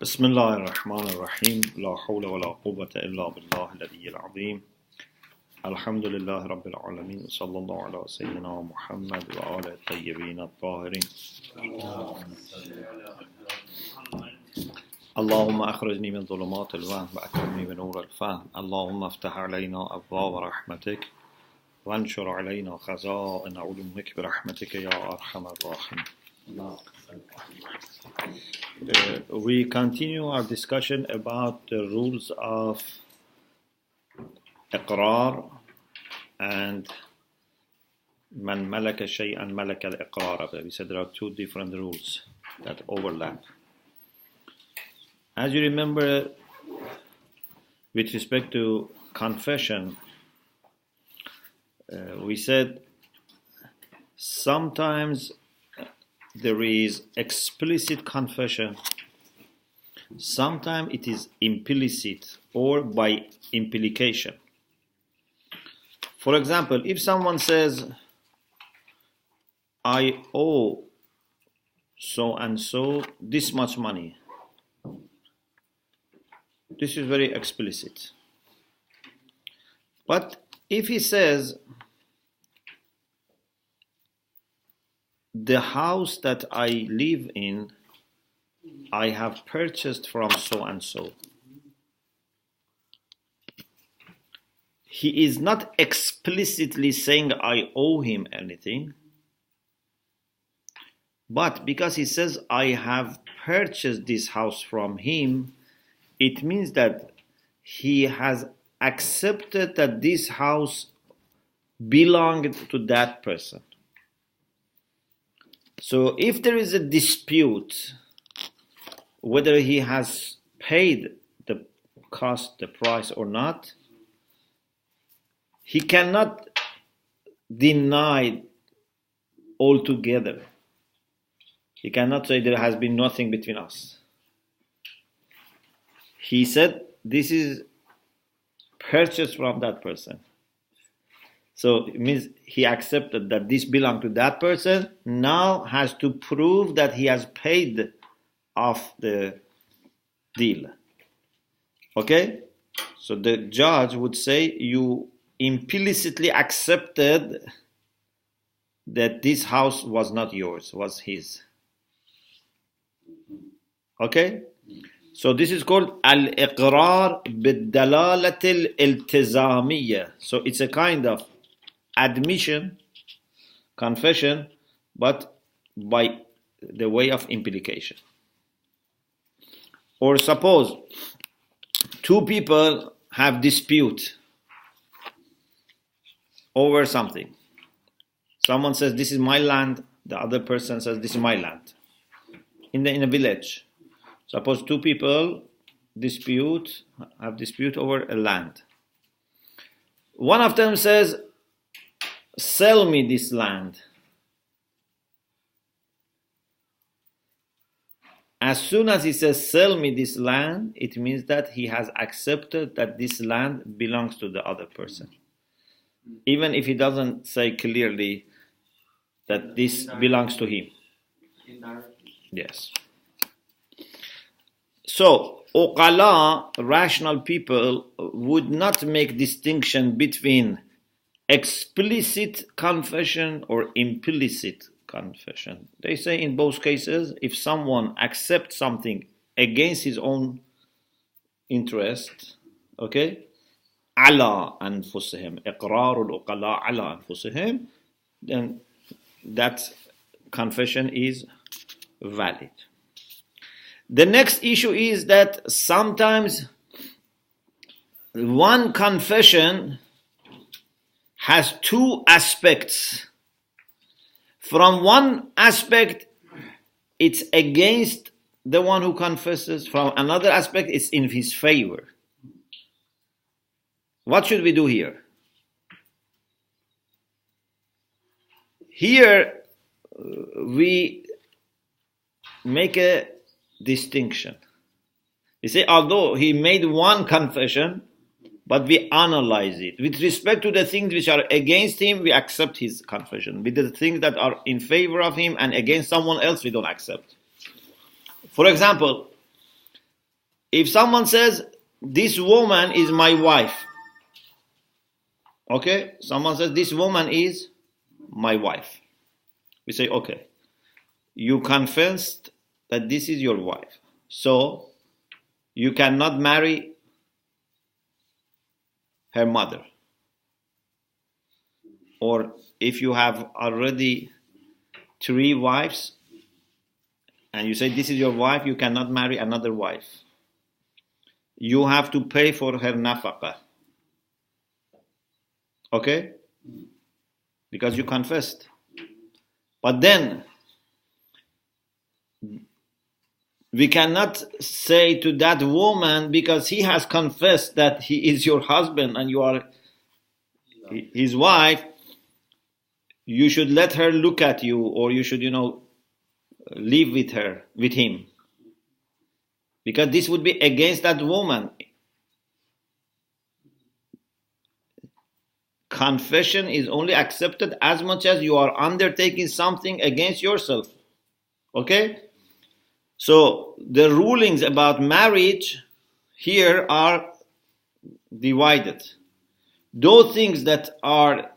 بسم الله الرحمن الرحيم لا حول ولا قوة إلا بالله العلي العظيم الحمد لله رب العالمين صلى الله على سيدنا محمد وآله الطيبين الطاهرين اللهم أخرجني من ظلمات الوهم وأكرمني بنور الفهم اللهم افتح علينا أبواب رحمتك وانشر علينا خزائن علومك برحمتك يا أرحم الراحمين. We continue our discussion about the rules of Iqrar and Man Malaka Shay'an Malaka al-Iqrar. We said there are two different rules that overlap. As you remember, with respect to confession, we said sometimes there is explicit confession, sometimes it is implicit or by implication. For example, if someone says, I owe so and so this much money, this is very explicit. But if he says, the house that I live in, I have purchased from so and so, he is not explicitly saying I owe him anything, but because he says I have purchased this house from him, it means that he has accepted that this house belonged to that person. So if there is a dispute whether he has paid the cost, the price or not, he cannot deny altogether. He cannot say there has been nothing between us. He said this is purchased from that person. So it means he accepted that this belonged to that person, now has to prove that he has paid off the deal. Okay? So the judge would say you implicitly accepted that this house was not yours, was his. Okay? So this is called al-Iqrar bid-dalalat al-iltizamiyyah. So it's a kind of admission, confession, but by the way of implication. Or suppose two people have dispute over something. Someone says this is my land, the other person says this is my land. In a village, suppose two people have dispute over a land. One of them says, sell me this land. As soon as he says sell me this land, it means that he has accepted that this land belongs to the other person. Even if he doesn't say clearly that this belongs to him. Yes. So, uqala, rational people, would not make distinction between explicit confession or implicit confession. They say in both cases, if someone accepts something against his own interest, okay, ala anfusihim, iqrarul uqala ala anfusihim, then that confession is valid. The next issue is that sometimes one confession has two aspects. From one aspect, it's against the one who confesses. From another aspect, it's in his favor. What should we do here? Here, we make a distinction. We say, although he made one confession, but we analyze it. With respect to the things which are against him, we accept his confession. With the things that are in favor of him and against someone else, we don't accept. For example, if someone says, this woman is my wife, okay? Someone says, this woman is my wife. We say, okay, you confessed that this is your wife. So, you cannot marry her mother. Or if you have already 3 wives, and you say this is your wife, you cannot marry another wife. You have to pay for her nafaqah. Okay? Because you confessed. But then, we cannot say to that woman, because he has confessed that he is your husband and you are his wife, you should let her look at you, or you should, live with him. Because this would be against that woman. Confession is only accepted as much as you are undertaking something against yourself. Okay? So the rulings about marriage here are divided. Those things that are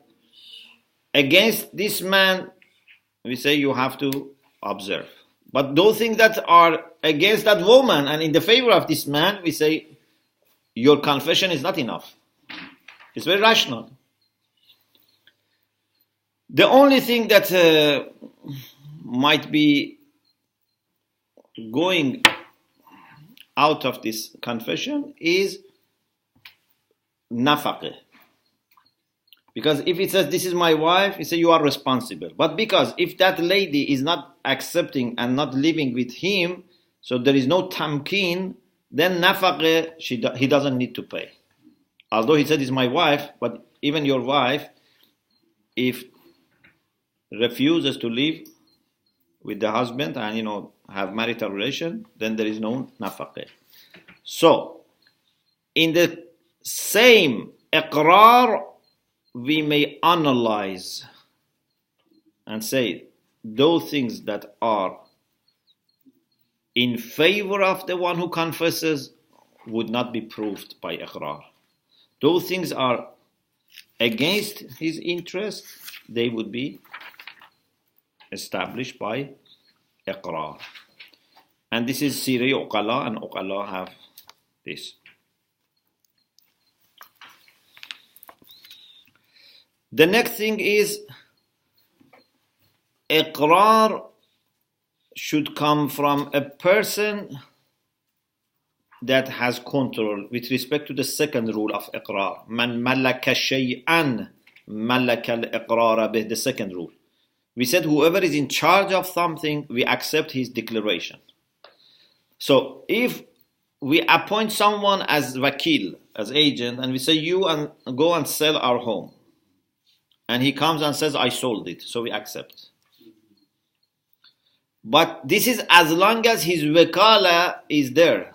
against this man, we say you have to observe. But those things that are against that woman and in the favor of this man, we say your confession is not enough. It's very rational. The only thing that might be going out of this confession is nafaqah. Because if it says this is my wife, you say you are responsible. But because if that lady is not accepting and not living with him, so there is no tamkin, then nafaqah he doesn't need to pay. Although he said it's my wife, but even your wife, if refuses to live with the husband and have marital relation, then there is no nafaqah. So, in the same iqrar, we may analyze and say those things that are in favor of the one who confesses would not be proved by iqrar. Those things are against his interest, they would be established by iqrar. And this is Siri Uqala, and Uqala have this. The next thing is iqrar should come from a person that has control with respect to the second rule of iqrar. Man malaka shay'an malaka al-iqrar bih, the second rule. We said whoever is in charge of something, we accept his declaration. So if we appoint someone as wakil, as agent, and we say you and go and sell our home, and he comes and says I sold it, so we accept. But this is as long as his wakala is there.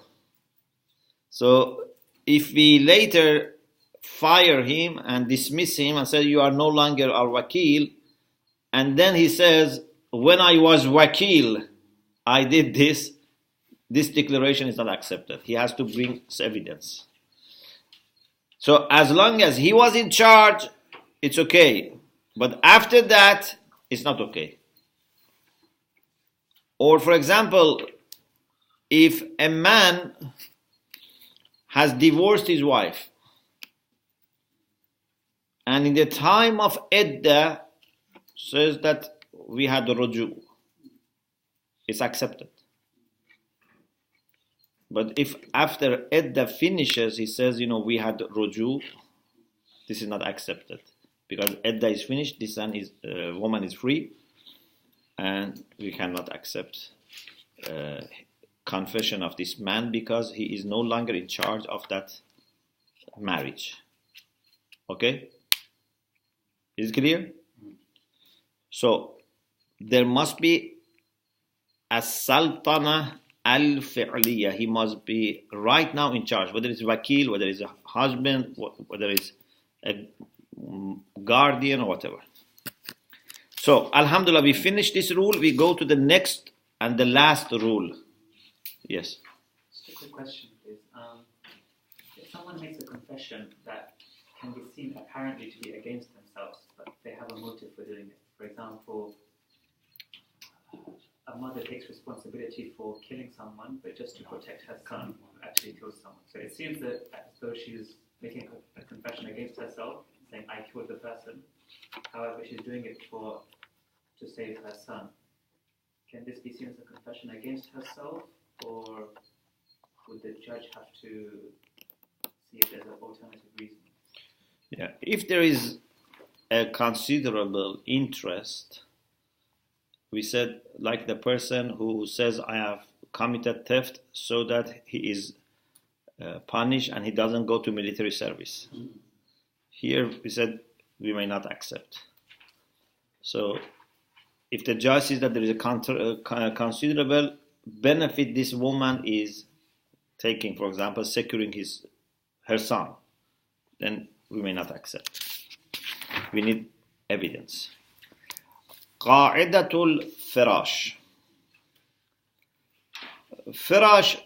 So if we later fire him and dismiss him and say you are no longer our wakil, and then he says when I was wakil I did this, this declaration is not accepted. He has to bring evidence. So as long as he was in charge, it's okay. But after that, it's not okay. Or for example, if a man has divorced his wife, and in the time of iddah says that we had the ruju, it's accepted. But if after iddah finishes, he says, we had ruju, this is not accepted. Because iddah is finished, this woman is free, and we cannot accept confession of this man because he is no longer in charge of that marriage. Okay? Is it clear? So, there must be a sultana al-Fiqhiyyah. He must be right now in charge, whether it's wakil, whether it's a husband, whether it's a guardian or whatever. So, alhamdulillah, we finish this rule. We go to the next and the last rule. Yes. Just a quick question, please. If someone makes a confession that can be seen apparently to be against themselves, but they have a motive for doing it. For example, a mother takes responsibility for killing someone, but just to protect her son, actually kills someone. So it seems that as though she's making a confession against herself, saying, I killed the person. However, she's doing it to save her son. Can this be seen as a confession against herself, or would the judge have to see if there's an alternative reason? Yeah, if there is a considerable interest, we said, like the person who says, I have committed theft so that he is punished and he doesn't go to military service. Here we said we may not accept. So if the judge sees that there is a considerable benefit this woman is taking, for example, securing her son, then we may not accept. We need evidence. Qa'idatul Firash. Firash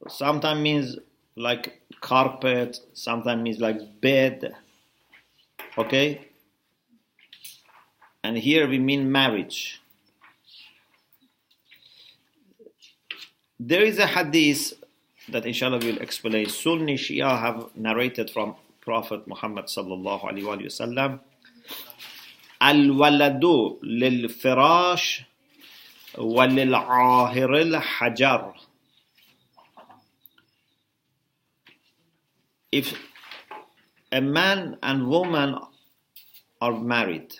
sometimes means like carpet, sometimes means like bed. Okay? And here we mean marriage. There is a hadith that inshallah we'll explain. Sunni Shia have narrated from Prophet Muhammad sallallahu alaihi wasallam. Al-waladu lil-firash wa-lil-ahir al-hajar. If a man and woman are married,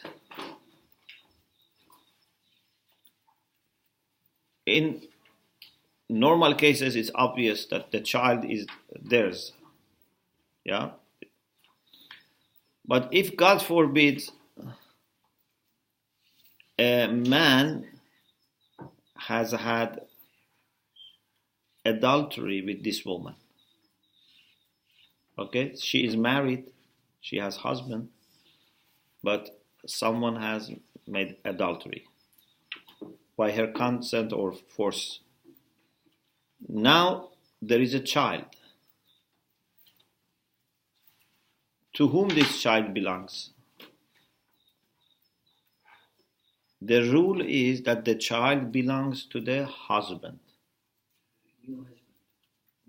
in normal cases it's obvious that the child is theirs. Yeah? But if God forbids a man has had adultery with this woman, okay, she is married, she has husband, but someone has made adultery by her consent or force. Now there is a child. To whom this child belongs? The rule is that the child belongs to the husband,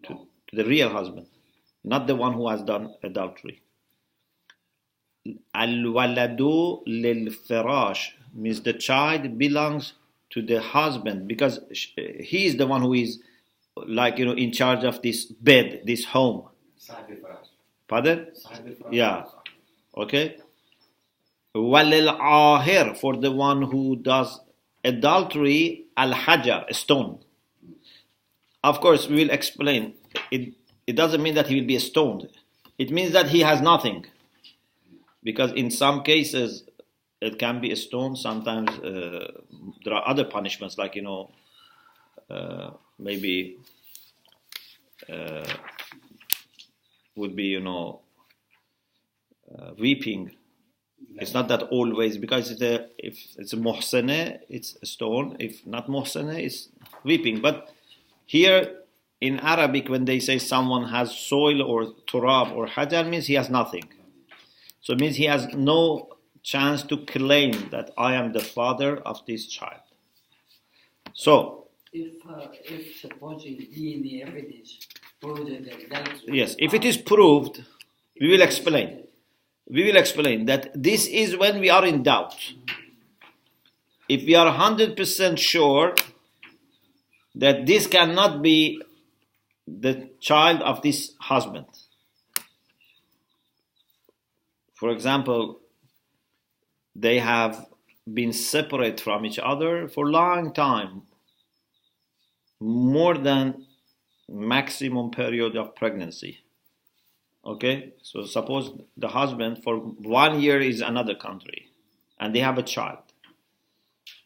to the real husband, not the one who has done adultery. Al-waladu lil-firash means the child belongs to the husband because he is the one who is in charge of this bed, this home. Pardon? Yeah. Okay. Walil-ahir, for the one who does adultery, al-hajar, a stone. Of course, we will explain. It doesn't mean that he will be stoned. It means that he has nothing. Because in some cases, it can be a stone. Sometimes there are other punishments, like, maybe would be, weeping. It's not that always, because if it's a muhsana, it's a stone. If not muhsana, it's weeping. But here in Arabic, when they say someone has soil or turab or hajar, means he has nothing. So it means he has no chance to claim that I am the father of this child. So, if supposing DNA evidence proves that yes, if it is proved, we will explain. We will explain that this is when we are in doubt. If we are 100% sure that this cannot be the child of this husband. For example, they have been separate from each other for a long time, more than maximum period of pregnancy. Okay, so suppose the husband for 1 year is another country and they have a child.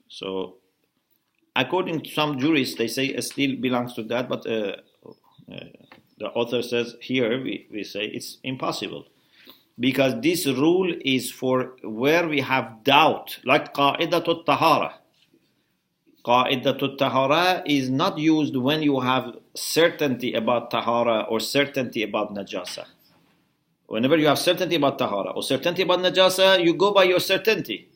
So according to some jurists, they say it still belongs to that, but the author says here, we say it's impossible. Because this rule is for where we have doubt, like qa'idatut tahara. Qa'idatul tahara is not used when you have certainty about tahara or certainty about najasa. Whenever you have certainty about tahara or certainty about najasa, you go by your certainty.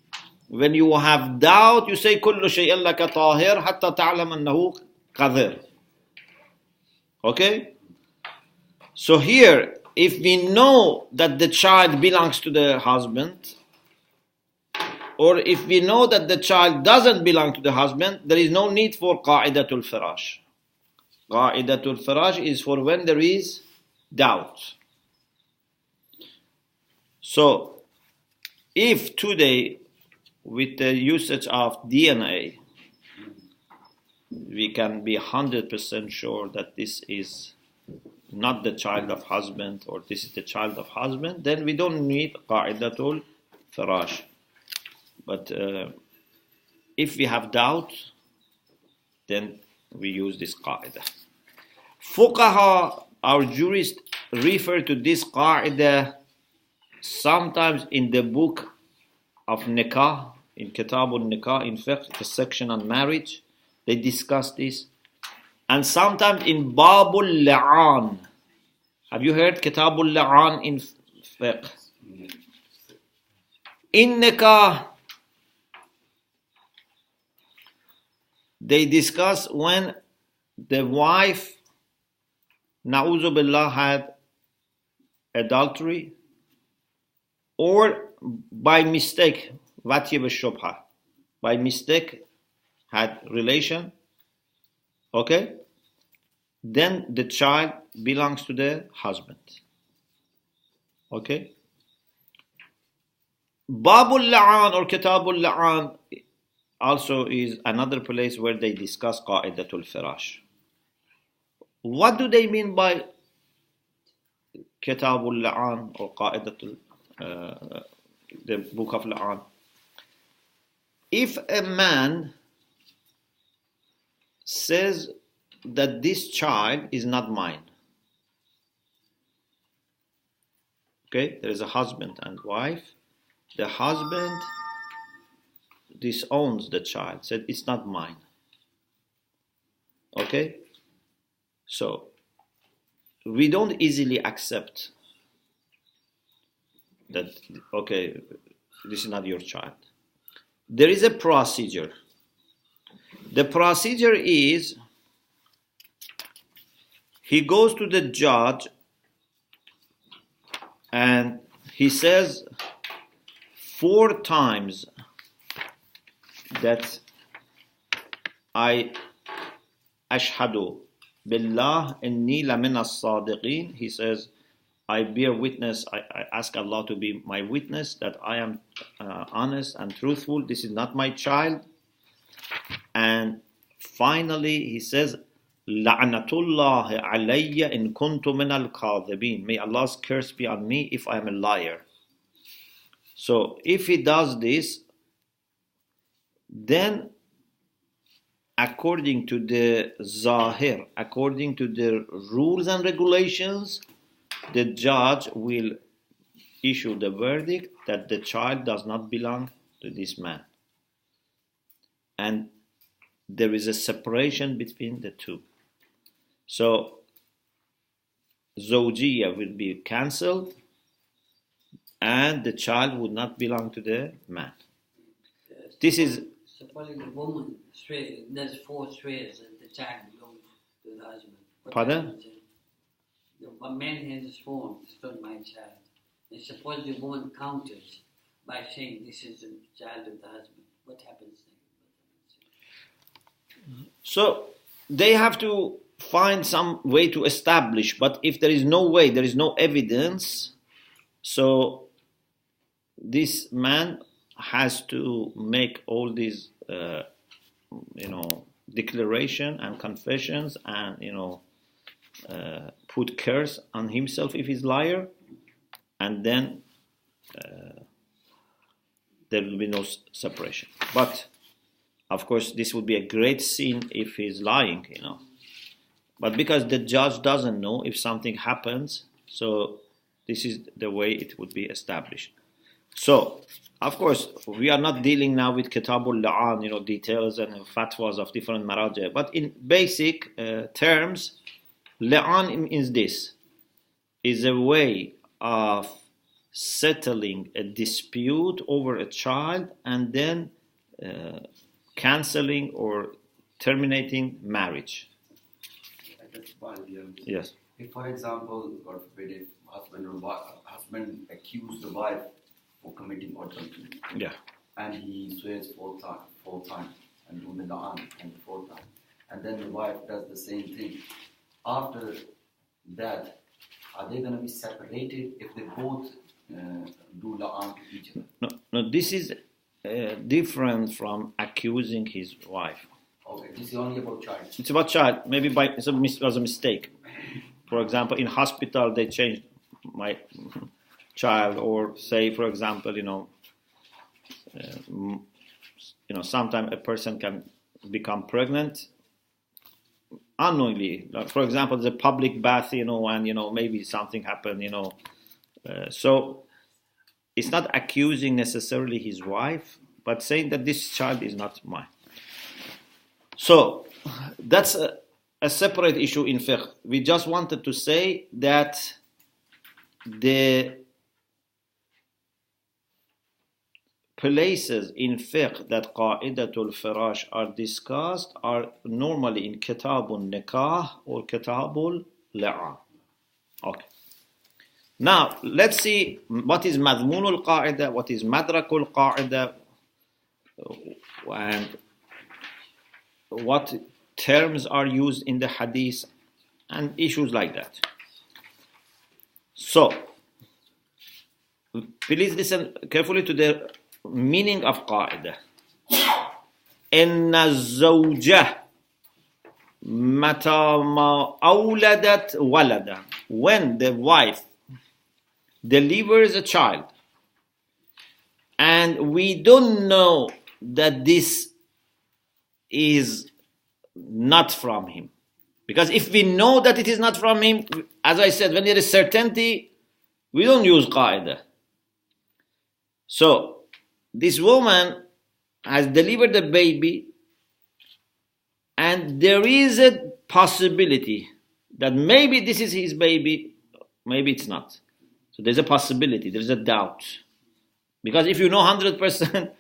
When you have doubt, you say كل شيء لك طاهر حتى تعلم أنه قذر. Okay? So here, if we know that the child belongs to the husband, or if we know that the child doesn't belong to the husband, there is no need for qa'idatul firash. Qa'idatul firash is for when there is doubt. So, if today, with the usage of DNA, we can be 100% sure that this is not the child of husband or this is the child of husband, then we don't need qa'idatul firash. But if we have doubt, then we use this qa'idah. Fuqaha, our jurists, refer to this qa'idah sometimes in the book of nikah, in Kitabul Nikah, in fact, the section on marriage, they discuss this. And sometimes in Babul La'an. Have you heard Kitabul La'an in fiqh? In nikah, they discuss when the wife, na'uzu billah, had adultery, or by mistake, watiyab shubha, by mistake had relation, okay? Then the child belongs to the husband, okay? Babul La'an or Kitabul La'an also is another place where they discuss qa'idatul firash. What do they mean by Kitabul La'an or qa'idatul, the book of La'an? If a man says that this child is not mine, okay, there is a husband and wife, the husband disowns the child, said it's not mine, okay? So we don't easily accept that, okay, this is not your child. There is a procedure. The procedure is he goes to the judge and he says 4 times that I ashhadu billah inni lamin as-sadiqin. He says, I bear witness, I ask Allah to be my witness that I am honest and truthful. This is not my child. And finally he says, la'natullahi alayya in kuntu min al-kadhibin. May Allah's curse be on me if I am a liar. So if he does this, then according to the zahir, according to the rules and regulations, the judge will issue the verdict that the child does not belong to this man. And there is a separation between the two. So, zawjiyah will be cancelled and the child would not belong to the man. This is... Supposing the woman does 4 swears and the child belongs to the husband. Pardon? A man has sworn, it's not my child. And suppose the woman counters by saying this is the child of the husband. What happens then? So they have to find some way to establish, but if there is no way, there is no evidence, so this man has to make all these declaration and confessions and put curse on himself if he's liar, and then there will be no separation. But of course this would be a great sin if he's lying, but because the judge doesn't know if something happens, so this is the way it would be established. So, of course, we are not dealing now with Kitabul La'an, details and fatwas of different maraja. But in basic terms, La'an is this, is a way of settling a dispute over a child and then cancelling or terminating marriage. Yes. If, for example, God forbid, if husband accused the wife for committing adultery, Yeah. and he swears four times, and do the la'an and the fourth time, and then the wife does the same thing. After that, are they going to be separated if they both do la'an to each other? No, this is different from accusing his wife. Okay, this is only about child. It's about child. Maybe it was a mistake. For example, in hospital they changed my child, or say, for example, sometimes a person can become pregnant unknowingly. Like, for example, the public bath, and maybe something happened, so it's not accusing necessarily his wife, but saying that this child is not mine. So that's a separate issue in fiqh. We just wanted to say that the places in fiqh that qa'idatul al-Firash are discussed are normally in kitabul nikah or kitabul la'an. Okay. Now, let's see what is madmunul qa'ida, what is madrakul qa'ida, and what terms are used in the hadith, and issues like that. So, please listen carefully to the meaning of qa'ida. Inna zawjah mata ma awladat walada. When the wife delivers a child, and we don't know that this is not from him. Because if we know that it is not from him, as I said, when there is certainty, we don't use qaida. So, this woman has delivered a baby, and there is a possibility that maybe this is his baby, maybe it's not. So there's a possibility, there's a doubt. Because if you know 100%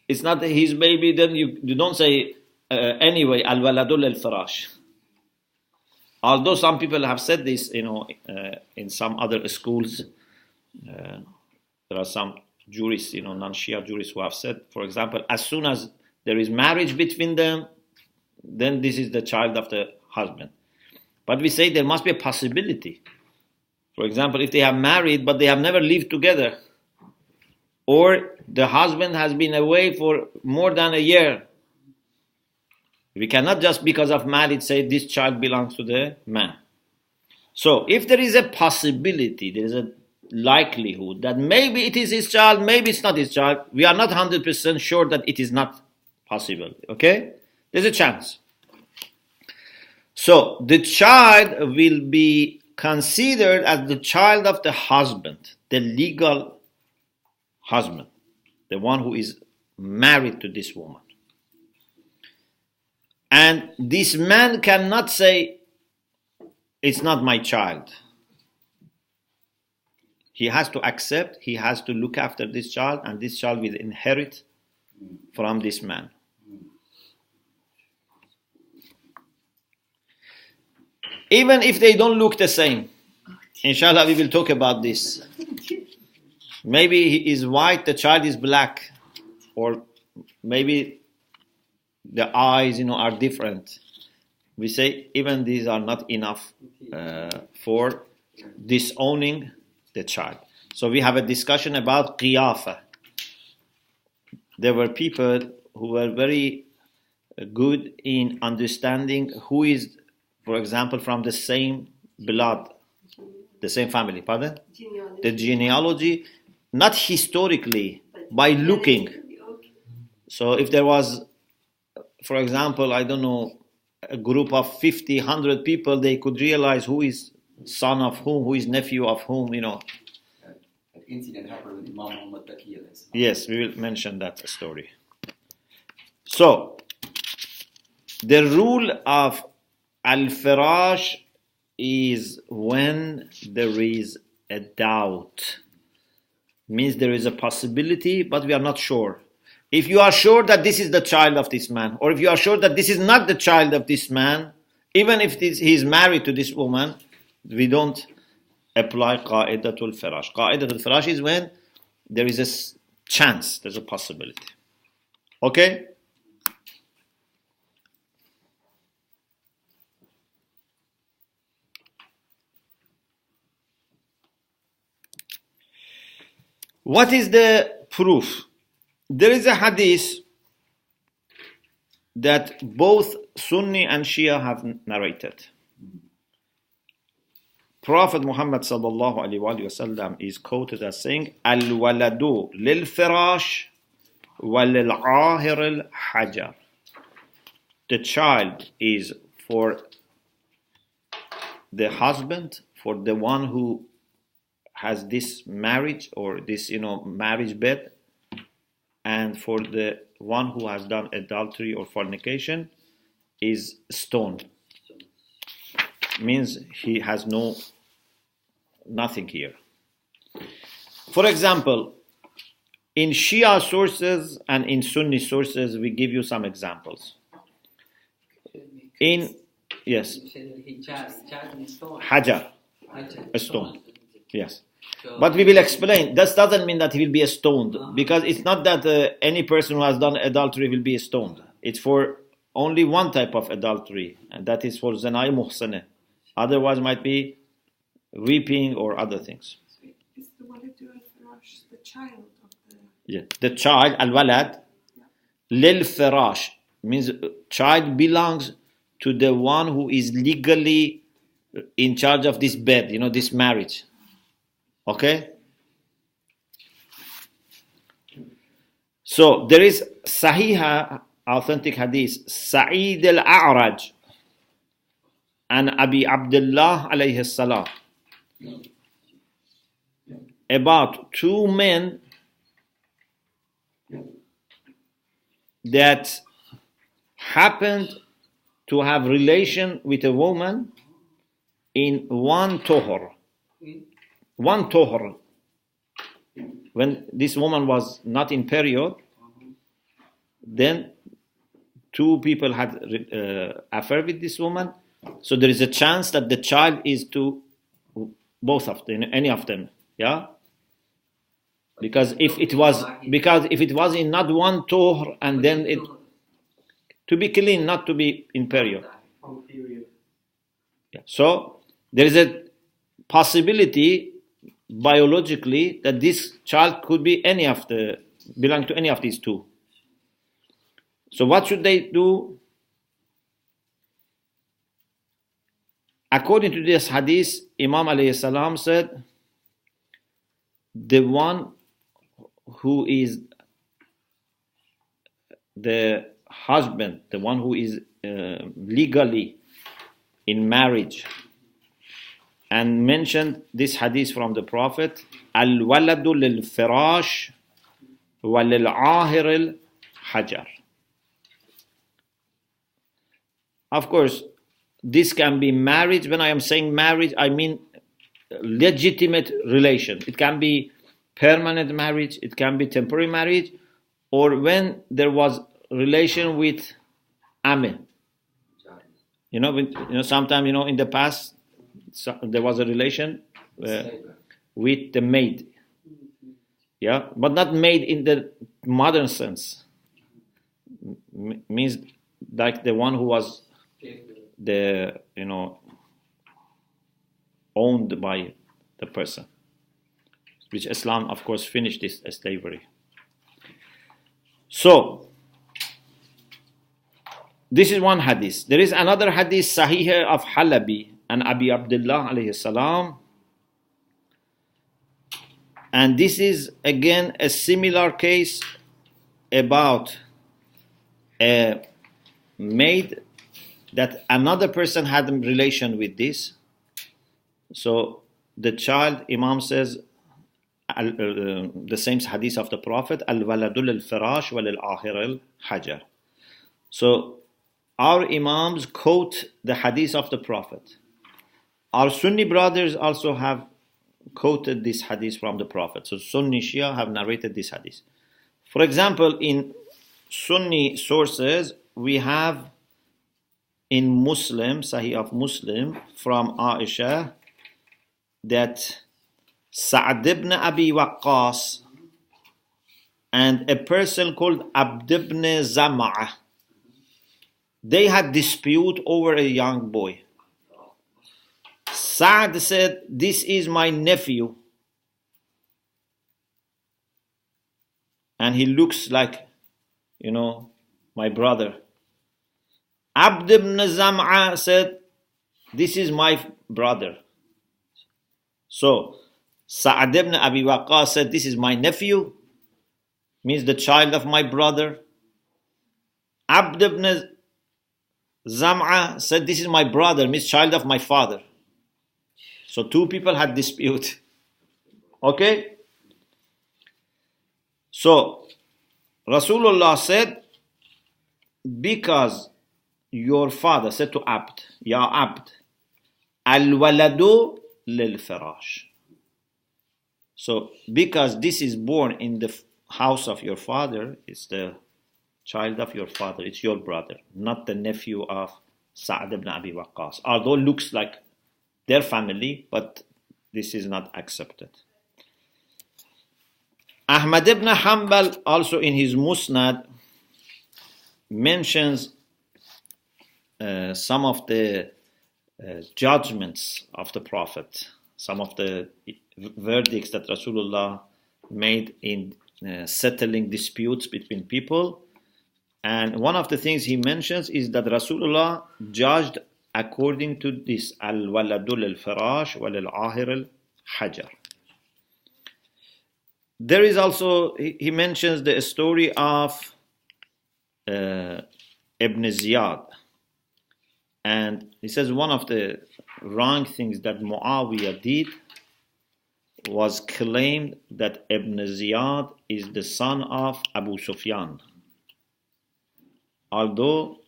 it's not his baby, then you don't say anyway, al-waladul al-Firash. Although some people have said this, in some other schools, there are some jurists, non-Shia jurists who have said, for example, as soon as there is marriage between them, then this is the child of the husband. But we say there must be a possibility. For example, if they have married but they have never lived together, or the husband has been away for more than a year, we cannot just because of marriage say this child belongs to the man. So if there is a possibility, there is a likelihood that maybe it is his child, maybe it's not his child, we are not 100% sure that it is not possible. Okay? There's a chance. So the child will be considered as the child of the husband, the legal husband, the one who is married to this woman. And this man cannot say, it's not my child. He has to accept, he has to look after this child, and this child will inherit from this man. Even if they don't look the same. Inshallah, we will talk about this. Maybe he is white, the child is black. Or maybe the eyes, are different. We say even these are not enough for disowning the child. So we have a discussion about qiyafa. There were people who were very good in understanding who is, for example, from the same blood, the same family, pardon? Genealogy. The genealogy, not historically, by looking. So if there was, for example, I don't know, a group of 50, 100 people, they could realize who is son of whom, who is nephew of whom, incident happened with Imam Muhammad Taqi alayhi salam. Yes, we will mention that story. So, the rule of al-Firash is when there is a doubt. Means there is a possibility, but we are not sure. If you are sure that this is the child of this man, or if you are sure that this is not the child of this man, even if he is married to this woman, we don't apply qa'idatul firash. Qa'idatul firash is when there is a chance, there's a possibility. Okay? What is the proof? There is a hadith that both Sunni and Shia have narrated. Prophet Muhammad sallallahu alaihi wasallam is quoted as saying, "Al-waladu lil-firash wa-lil-ahir al-hajar." The child is for the husband, for the one who has this marriage or this, marriage bed, and for the one who has done adultery or fornication is stoned. Means he has nothing here. For example, in Shia sources and in Sunni sources, we give you some examples. Yes, Hajar, a stone. Yes. But we will explain. That doesn't mean that he will be stoned, because it's not that any person who has done adultery will be stoned. It's for only one type of adultery, and that is for zanai muhsana. Otherwise, might be weeping or other things. Is the walad al-firash the child of the? Yeah, the child al-walad lil-firash means child belongs to the one who is legally in charge of this bed, this marriage. Okay? So there is Sahiha, authentic hadith, Sa'id al-A'raj and Abi Abdullah alayhi salam, about two men that happened to have relation with a woman in one tohor. One tohor. When this woman was not in period, then two people had affair with this woman. So there is a chance that the child is to both of them, any of them. Yeah. Because if it was in not one tohor and then it to be clean, not to be in period. Yeah. So there is a possibility biologically that this child could be belong to any of these two. So what should they do? According to this hadith, Imam alayhi salam said, the one who is the husband, the one who is legally in marriage, and mentioned this hadith from the Prophet, al-waladu lil-firash wa lil-ahir al-hajar. Of course, this can be marriage. When I am saying marriage, I mean legitimate relation. It can be permanent marriage, it can be temporary marriage, or when there was relation with Ame. Sometimes, in the past, there was a relation with the maid. Yeah, but not maid in the modern sense. Means like the one who was owned by the person. Which Islam, of course, finished this slavery. So, this is one hadith. There is another hadith, Sahih of Halabi and Abi Abdullah alayhi salam. And this is again a similar case about a maid that another person had a relation with this. So the child, Imam says, the same hadith of the Prophet, al-waladul al-Firash wal-ahir al-Hajar. So our Imams quote the hadith of the Prophet. Our Sunni brothers also have quoted this hadith from the Prophet. So Sunni Shia have narrated this hadith. For example, in Sunni sources, we have in Muslim, Sahih of Muslim, from Aisha, that Sa'd ibn Abi Waqqas and a person called Abd ibn Zam'ah, they had dispute over a young boy. Sa'd said, "This is my nephew, and he looks like, my brother." Abd ibn Zam'ah said, "This is my brother." So Sa'd ibn Abi Waqqas said, "This is my nephew," means the child of my brother. Abd ibn Zam'ah said, "This is my brother," means child of my father. So two people had dispute. Okay? So Rasulullah said, because your father said to Abd, Ya Abd, al-waladu lil-Firash. So because this is born in the house of your father, it's the child of your father, it's your brother, not the nephew of Sa'd ibn Abi Waqqas. Although looks like their family, but this is not accepted. Ahmad ibn Hanbal also in his Musnad mentions some of the judgments of the Prophet, some of the verdicts that Rasulullah made in settling disputes between people. And one of the things he mentions is that Rasulullah judged according to this al-waladul al-Firash wal-ahir al-Hajar. There is also, he mentions the story of Ibn Ziyad. And he says one of the wrong things that Muawiyah did was claimed that Ibn Ziyad is the son of Abu Sufyan. Although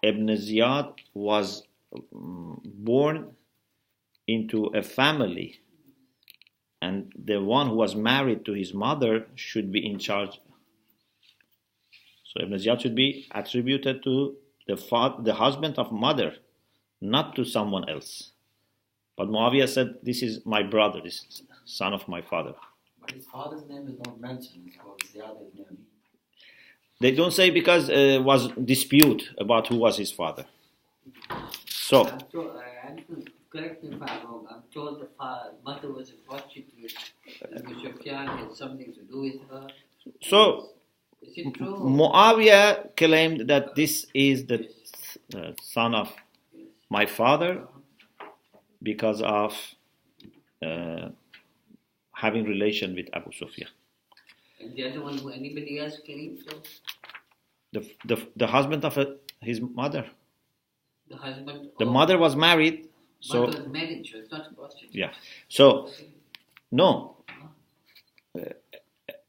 Ibn Ziyad was born into a family, and the one who was married to his mother should be in charge. So Ibn Ziyad should be attributed to the husband of mother, not to someone else. But Muawiyah said, "This is my brother, this is son of my father." But his father's name is not mentioned. It's called Ziyad ibn Abi. They don't say because was dispute about who was his father. So, Correct me if I'm wrong. I'm told the mother was a prostitute. Abu Sufyan had something to do with her. So Is it true? Muawiyah claimed that this is the son of my father because of having relation with Abu Sufyan. And the other one, who anybody else claimed so? The husband of his mother. The husband. The mother was married. So mother was married, so it's not a prostitute. yeah. So no.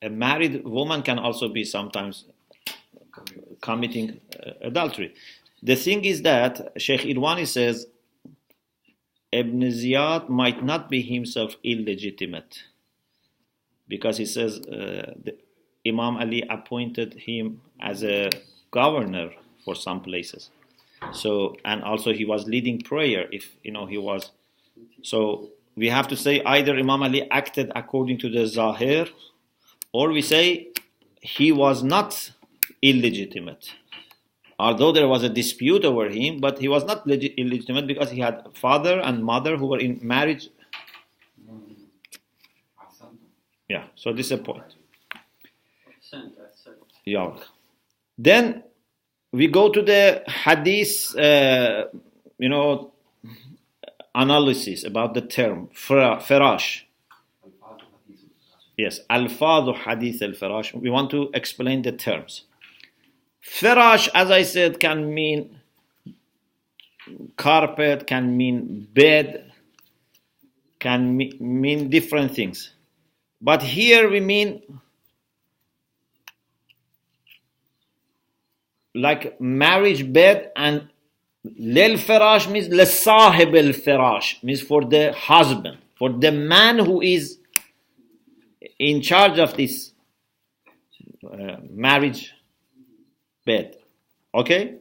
A married woman can also be sometimes committing adultery. The thing is that Sheikh Iravani says Ibn Ziyad might not be himself illegitimate, because he says Imam Ali appointed him as a governor for some places. So, and also he was leading prayer if he was. So we have to say either Imam Ali acted according to the Zahir, or we say he was not illegitimate. Although there was a dispute over him, but he was not illegitimate because he had father and mother who were in marriage. Yeah, so this is a point. Yeah. Then we go to the hadith, analysis about the term Firash. Yes, al-Fadhu hadith al-Firash. We want to explain the terms. Firash, as I said, can mean carpet, can mean bed, can mean different things. But here we mean like marriage bed, and lil-firash means li-sahib al-firash, means for the husband, for the man who is in charge of this marriage bed. Okay?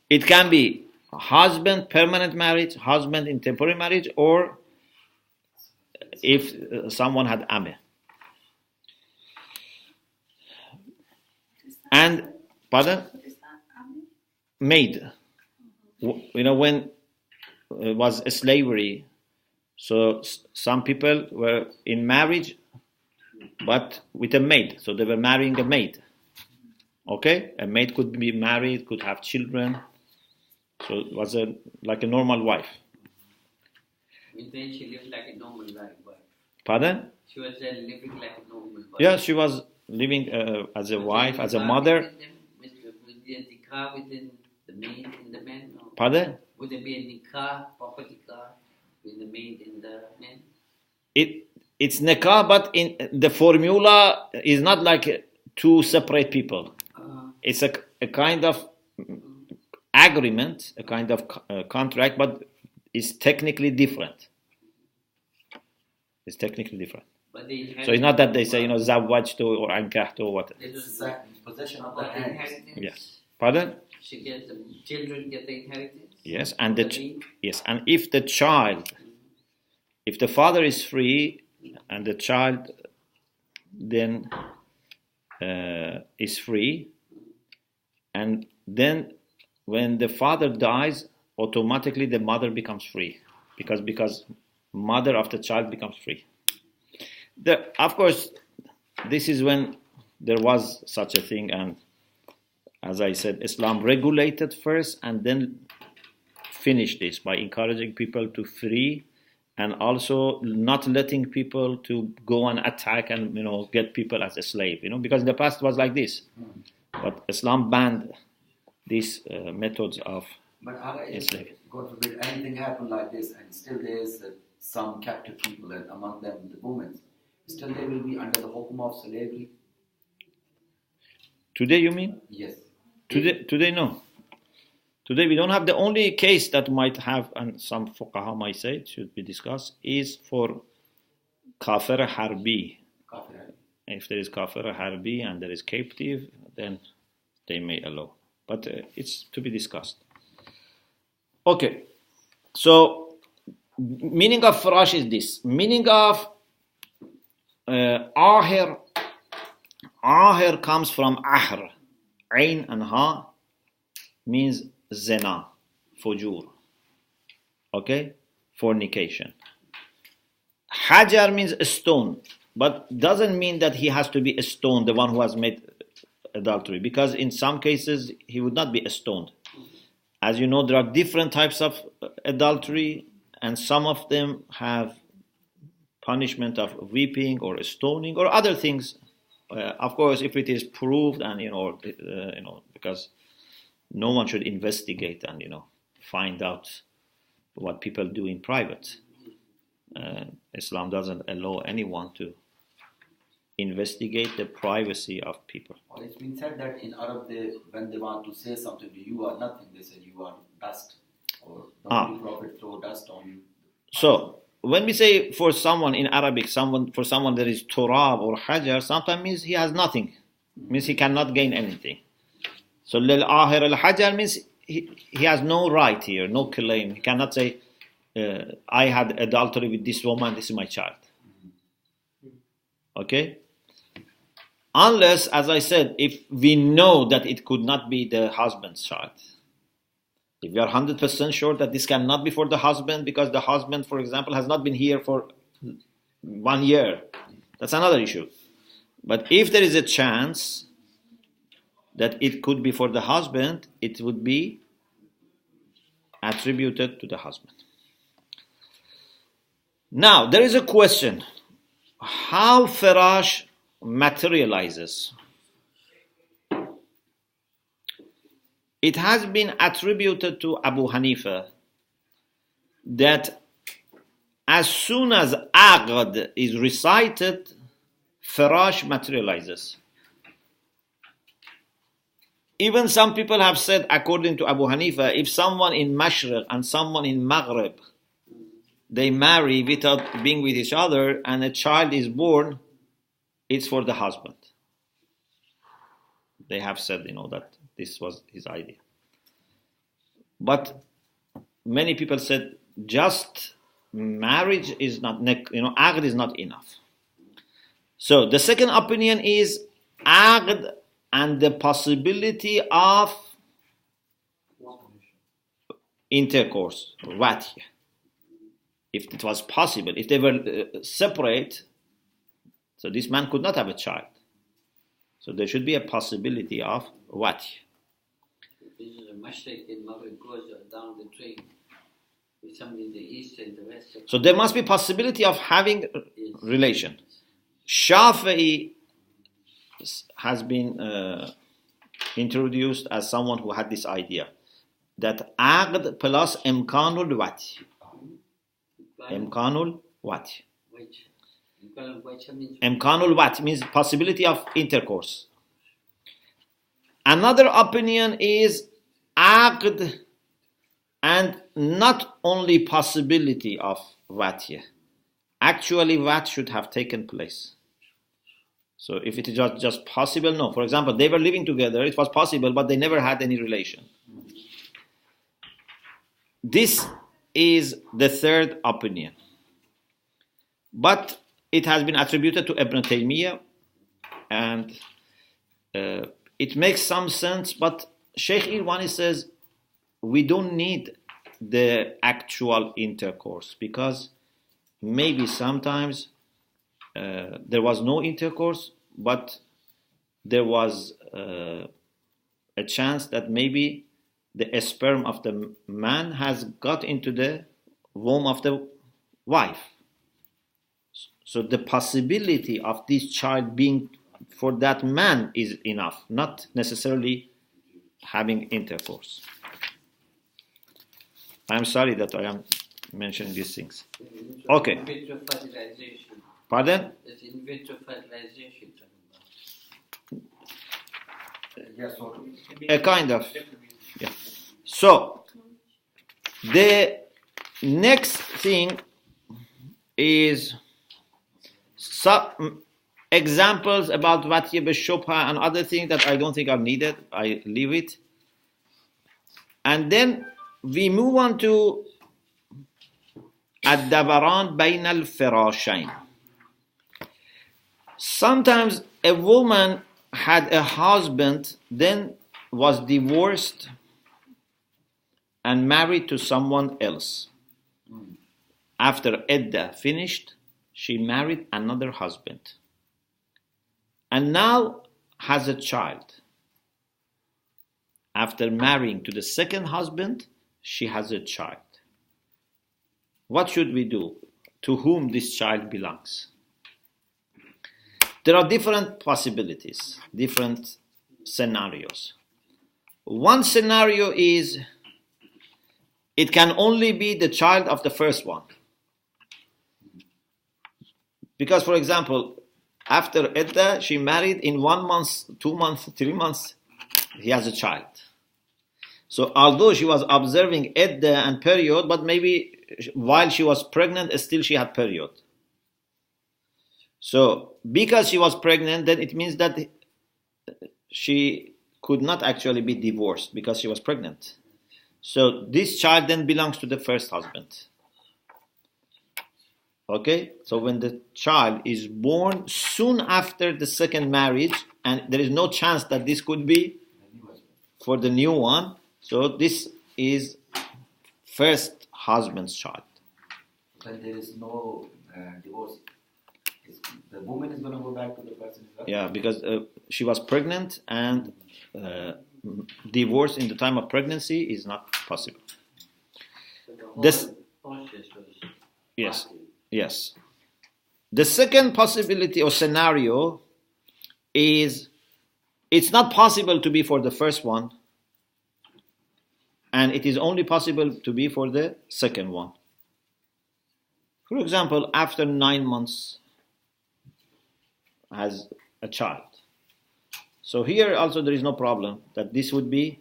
It can be husband permanent marriage, husband in temporary marriage, or if someone had ameh. And pardon? What is that? Ami? Maid. You know, when it was slavery, so some people were in marriage but with a maid, so they were marrying a maid. Okay, a maid could be married, could have children, so it was like a normal wife. And then she lived like a normal life, but Pardon? she was living like a normal wife. Yeah, she was living as a wife, as a mother. Would there be a nikah within the maid and the man? No. Pardon? Would there be a nikah, proper nikah, with the maid and the man? It's nikah, but in the formula is not like two separate people. It's a kind of agreement, a kind of contract, but it's technically different. It's technically different. But they So it's not that they say, zawajtu or ankahtu or what. Exactly. Possession of the about the hands. inheritance. Yes. Pardon? She gets the children get the inheritance. Yes, and maid. and if the child, if the father is free, and the child then is free, and then when the father dies, automatically the mother becomes free, because mother of the child becomes free. Of course, this is when there was such a thing, and as I said, Islam regulated first and then finished this by encouraging people to free, and also not letting people to go and attack and get people as a slave. Because in the past it was like this, but Islam banned these methods of But if, enslaving. God forbid, anything happened like this, and still there is some captive people, and among them the women, still they will be under the hukum of slavery. Today, you mean? Yes. Today, no. Today, we don't have. The only case that might have, and some fuqaha might say it should be discussed, is for kafir harbi. Kafir. If there is kafir harbi and there is captive, then they may allow. But it's to be discussed. Okay. So, meaning of firash is this. Meaning of ahir. Ahir comes from ahr. Ain and ha means zina, fujur. Okay? Fornication. Hajar means a stone, but doesn't mean that he has to be a stone, the one who has made adultery, because in some cases he would not be stoned. As you know, there are different types of adultery, and some of them have punishment of whipping or stoning or other things. Of course, if it is proved, and because no one should investigate and find out what people do in private. Islam doesn't allow anyone to investigate the privacy of people. Well, it's been said that in Arab, when they want to say something to you are nothing, they say you are dust, or the Holy Prophet throw dust on you. So when we say for someone in Arabic, for someone there is turab or hajar, sometimes means he has nothing, means he cannot gain anything. So lil ahir al hajar means he has no right here, no claim. He cannot say, I had adultery with this woman, this is my child. Okay? Unless, as I said, if we know that it could not be the husband's child. If we are 100% sure that this cannot be for the husband, because the husband, for example, has not been here for 1 year, that's another issue. But if there is a chance that it could be for the husband, it would be attributed to the husband. Now, there is a question. How firash materializes? It has been attributed to Abu Hanifa that as soon as aqd is recited, firash materializes. Even some people have said, according to Abu Hanifa, if someone in Mashriq and someone in Maghrib, they marry without being with each other and a child is born, it's for the husband. They have said, that this was his idea. But many people said just marriage is not, aqd is not enough. So the second opinion is aqd and the possibility of intercourse, watiyah. If it was possible, if they were separate, so this man could not have a child. So there should be a possibility of watiyah. This is a mistake in Maghrib goes down the train with somebody in the east and the west. So there must be possibility of having relation. Shafi'i has been introduced as someone who had this idea that aqd plus imkanul wati. Imkanul wati. Imkanul wati means possibility of intercourse. Another opinion is aqd and not only possibility of watiyah. Actually, what should have taken place. So if it is just possible, no. For example, they were living together, it was possible, but they never had any relation. This is the third opinion. But it has been attributed to Ibn Taymiyyah, and it makes some sense, but Sheikh Iravani says we don't need the actual intercourse, because maybe sometimes there was no intercourse, but there was a chance that maybe the sperm of the man has got into the womb of the wife. So the possibility of this child being for that man is enough, not necessarily having intercourse. I'm sorry that I am mentioning these things. Okay. In vitro fertilization. Pardon? It's in vitro fertilization. Yes, sort of. A kind of. Yeah. So, the next thing is some examples about watiyah b'shubha and other things that I don't think are needed. I leave it. And then we move on to ad-dabaran bayn al-firashayn. Sometimes a woman had a husband, then was divorced and married to someone else. After iddah finished, she married another husband. And now has a child. After marrying to the second husband, she has a child. What should we do? To whom this child belongs? There are different possibilities, different scenarios. One scenario is it can only be the child of the first one. Because, for example, after iddah, she married in 1 month, 2 months, 3 months, he has a child. So although she was observing iddah and period, but maybe while she was pregnant, still she had period. So because she was pregnant, then it means that she could not actually be divorced because she was pregnant. So this child then belongs to the first husband. Okay? So when the child is born soon after the second marriage, and there is no chance that this could be for the new one, so this is first husband's child. But there is no divorce. The woman is going to go back to the person. Yeah, because she was pregnant, and divorce in the time of pregnancy is not possible. So the whole This- process was Yes. party. Yes. The second possibility or scenario is it's not possible to be for the first one, and it is only possible to be for the second one. For example, after 9 months has a child. So here also there is no problem that this would be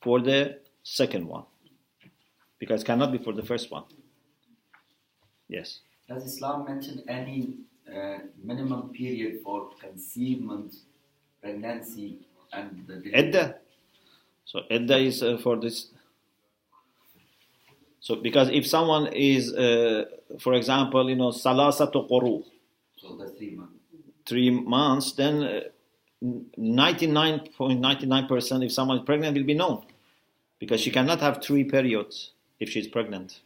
for the second one, because it cannot be for the first one. Yes. Does Islam mention any minimum period for conceivement, pregnancy, and the delivery? Edda. So Edda is for this. So because if someone is, for example, salasatu quru, So that's 3 months. 3 months, then 99.99% if someone is pregnant will be known, because she cannot have 3 periods if she's pregnant.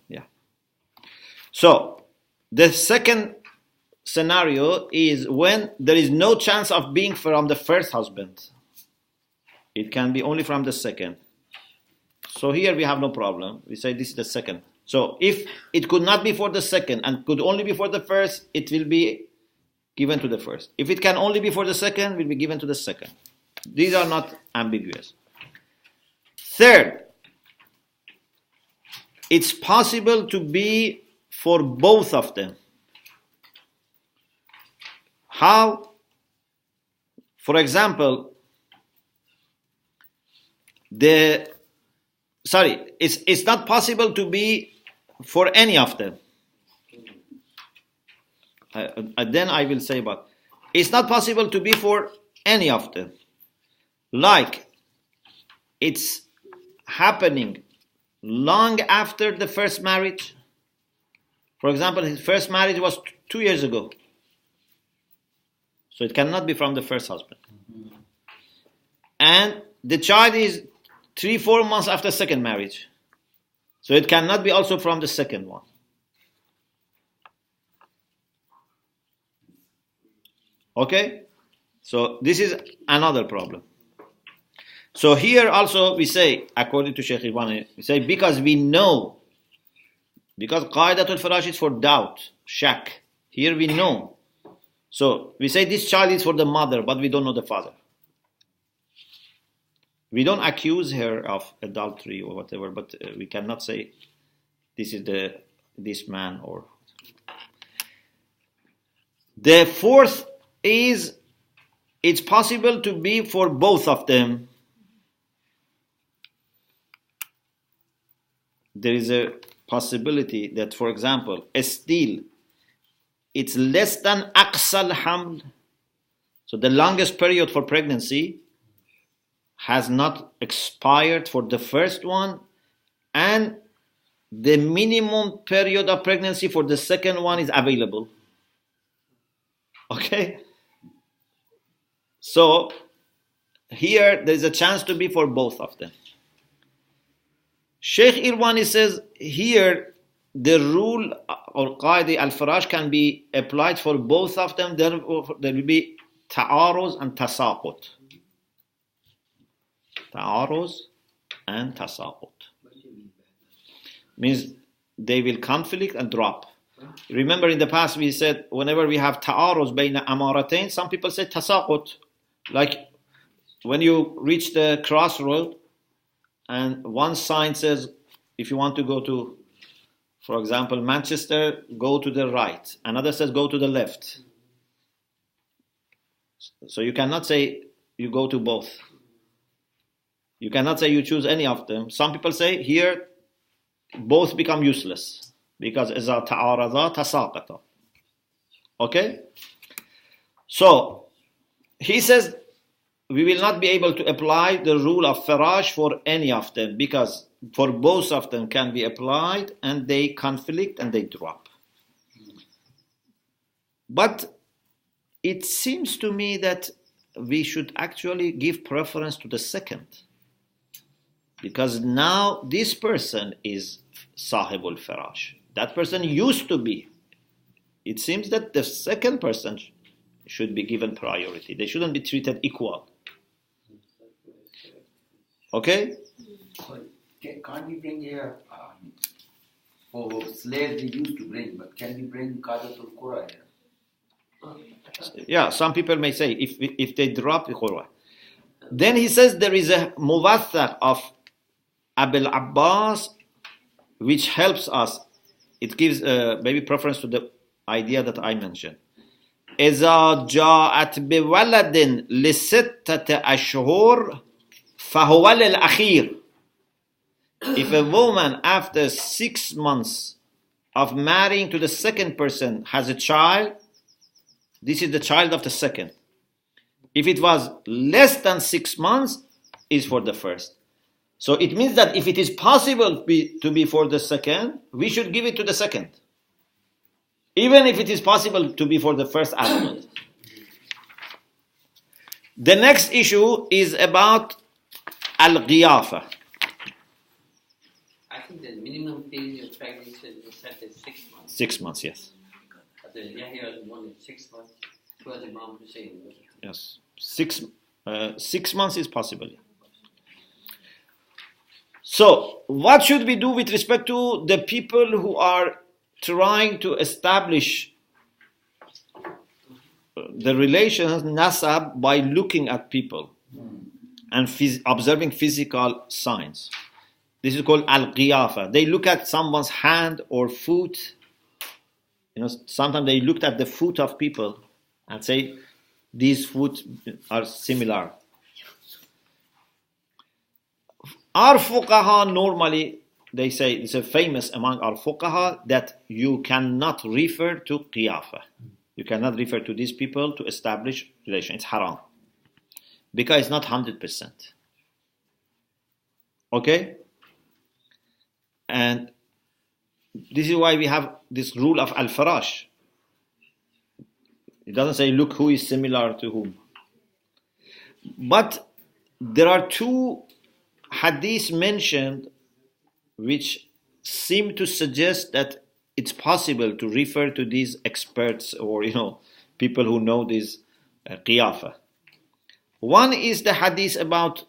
Yeah. So the second scenario is when there is no chance of being from the first husband. It can be only from the second. So here we have no problem. We say this is the second. So if it could not be for the second and could only be for the first, it will be given to the first. If it can only be for the second, it will be given to the second. These are not ambiguous. Third, it's possible to be for both of them. How? For example, it's not possible to be for any of them. Then I will say, but it's not possible to be for any of them. Like, it's happening long after the first marriage. For example, his first marriage was 2 years ago. So it cannot be from the first husband. And the child is 3-4 months after second marriage. So it cannot be also from the second one. Okay? So this is another problem. So here also we say, according to Sheikh Iravani, we say because we know, because Qa'idatul Firash is for doubt, shak. Here we know. So we say this child is for the mother, but we don't know the father. We don't accuse her of adultery or whatever, but we cannot say this is this man or. The fourth is it's possible to be for both of them. There is a possibility that, for example, still it's less than aqsal haml. So the longest period for pregnancy has not expired for the first one, and the minimum period of pregnancy for the second one is available. Okay? So here there is a chance to be for both of them. Sheikh Iravani says here the rule or qaida al-Firash can be applied for both of them. There will be ta'aruz and tasaqut. Ta'aruz and tasaqut. Means they will conflict and drop. Remember in the past we said whenever we have ta'aruz bayna amaratain, some people say tasaqut. Like when you reach the crossroad and one sign says if you want to go to, for example, Manchester, go to the right. Another says go to the left. So you cannot say you go to both. You cannot say you choose any of them. Some people say here both become useless because إذا تعارضا تساقطا. Okay? So he says we will not be able to apply the rule of Firash for any of them because for both of them can be applied and they conflict and they drop. But it seems to me that we should actually give preference to the second, because now this person is Sahibul Firash. That person used to be. It seems that the second person should be given priority. They shouldn't be treated equal. Okay? Can't we bring here for slaves they used to bring, but can we bring Qadatul Qura here? Yeah, some people may say if they drop the Qur'an. Then he says there is a muwaththaq of Abil Abbas which helps us it gives maybe preference to the idea that I mentioned. إذا جاءت بولد لستة أشهر فهو للأخير. If a woman after 6 months of marrying to the second person has a child, this is the child of the second. If it was less than 6 months, is for the first. So it means that if it is possible to be for the second, we should give it to the second. Even if it is possible to be for the first husband. The next issue is about al-Qiyafa. I think the minimum period of pregnancy is set at 6 months. 6 months, yes. But the Yahya was born at 6 months. It was Imam Hussein. Yes. 6 months is possible. So, what should we do with respect to the people who are trying to establish the relations, nasab, by looking at people and observing physical signs? This is called al-Qiyafa. They look at someone's hand or foot. Sometimes they looked at the foot of people and say, these foot are similar. Our fuqaha normally, they say, it's a famous among our fuqaha that you cannot refer to qiyafa. You cannot refer to these people to establish relation. It's haram. Because it's not 100%. Okay? And this is why we have this rule of al-Firash. It doesn't say, look who is similar to whom. But there are two hadiths mentioned which seem to suggest that it's possible to refer to these experts or people who know this qiyafa. One is the hadith about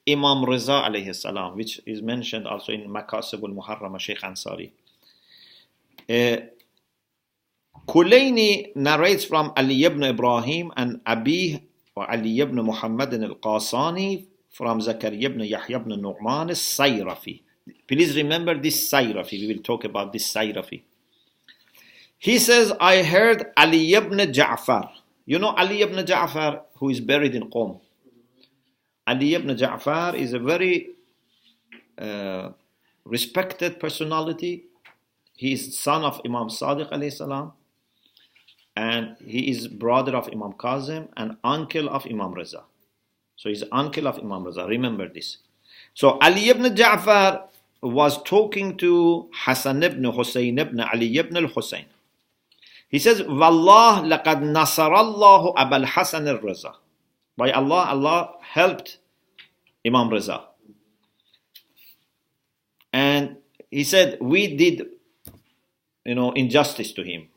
Imam Riza alayhi salam, which is mentioned also in Makasib al-Muharrama, Sheikh Ansari. Kulayni narrates from Ali ibn Ibrahim and Abih or Ali ibn Muhammad al-Qasani from Zakaria ibn Yahya ibn Nu'man al-Sayrafi. Please remember this Sayrafi. We will talk about this Sayrafi. He says, I heard Ali ibn Ja'far. You know Ali ibn Ja'far, who is buried in Qom. Ali ibn Ja'far is a very respected personality. He is son of Imam Sadiq alayhi salam. And he is brother of Imam Kazim and uncle of Imam Reza. So he's uncle of Imam Reza. Remember this. So Ali ibn Ja'far was talking to Hassan ibn Hussein ibn Ali ibn al-Hussein. He says, Wallah laqad nasarallahu Abul Hasan al-Reza. By Allah, Allah helped Imam Reza. And he said, we did, injustice to him.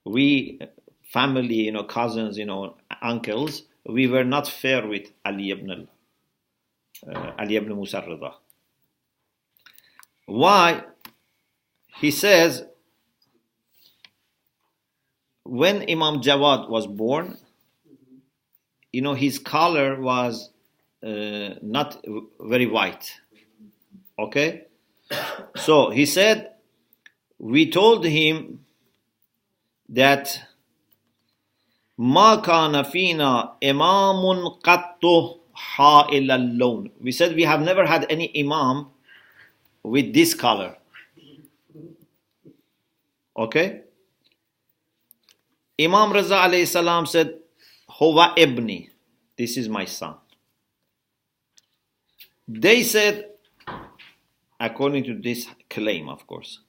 We, family, cousins, uncles, we were not fair with Ali ibn Musa al-Reza. Why? He says, when Imam Jawad was born, his color was not very white. Okay? So he said, we told him that ما كان فينا إمام قط حائل اللون. We said we have never had any imam with this color. Okay? Imam Reza alayhi salam said, Huwa ibni. This is my son. They said, according to this claim, of course,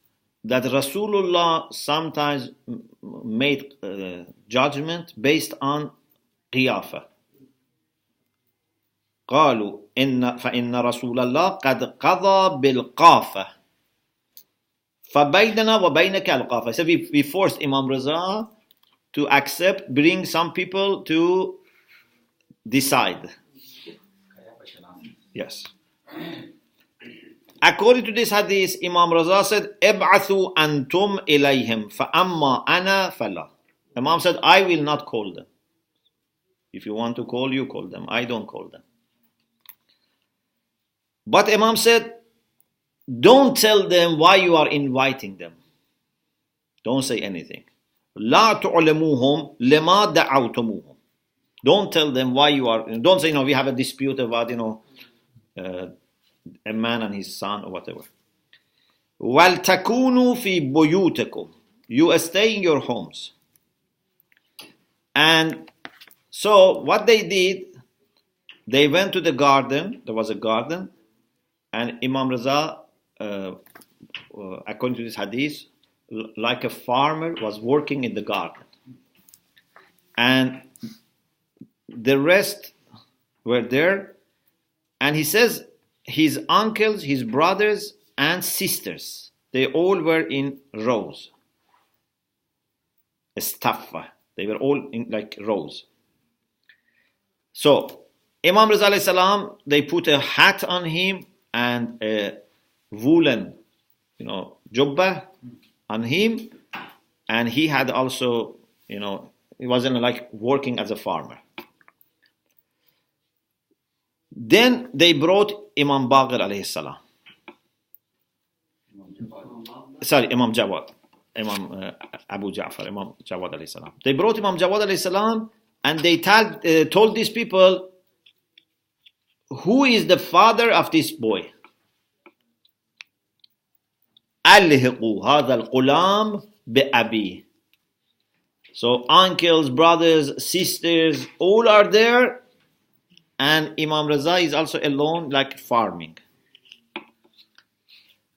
that Rasulullah sometimes made judgment based on qiyafa. قالوا فإن رسول الله قد قضى بالقافة فبيننا وبينك القافة. So we forced Imam Reza to bring some people to decide. Yes. According to this hadith, Imam Raza said, "Ib'athu antum ilayhim, fa'amma ana fala." Imam said, "I will not call them. If you want to call, you call them. I don't call them." But Imam said, "Don't tell them why you are inviting them. Don't say anything. لا تعلموهم لما دعوتموهم. Don't tell them why you are. Don't say, we have a dispute about, a man and his son or whatever. وَلْتَكُونُوا فِي بُيُوتِكُمْ. You stay in your homes. And so what they did, they went to the garden. There was a garden. And Imam Raza, according to this hadith, like a farmer, was working in the garden. And the rest were there. And he says his uncles, his brothers, and sisters, they all were in rows. Staffa. They were all in like rows. So Imam Raza alayhi salam, they put a hat on him and a woolen, jubba on him, and he had also, he wasn't like working as a farmer. Then they brought Imam Baqir alayhi salam. Sorry, Imam Jawad. Imam Abu Ja'far, Imam Jawad alayhi salam. They brought Imam Jawad alayhi salam and they told these people, who is the father of this boy? ألحقوا هذا الغلام بأبيه. So uncles, brothers, sisters, all are there, and Imam Raza is also alone, like farming.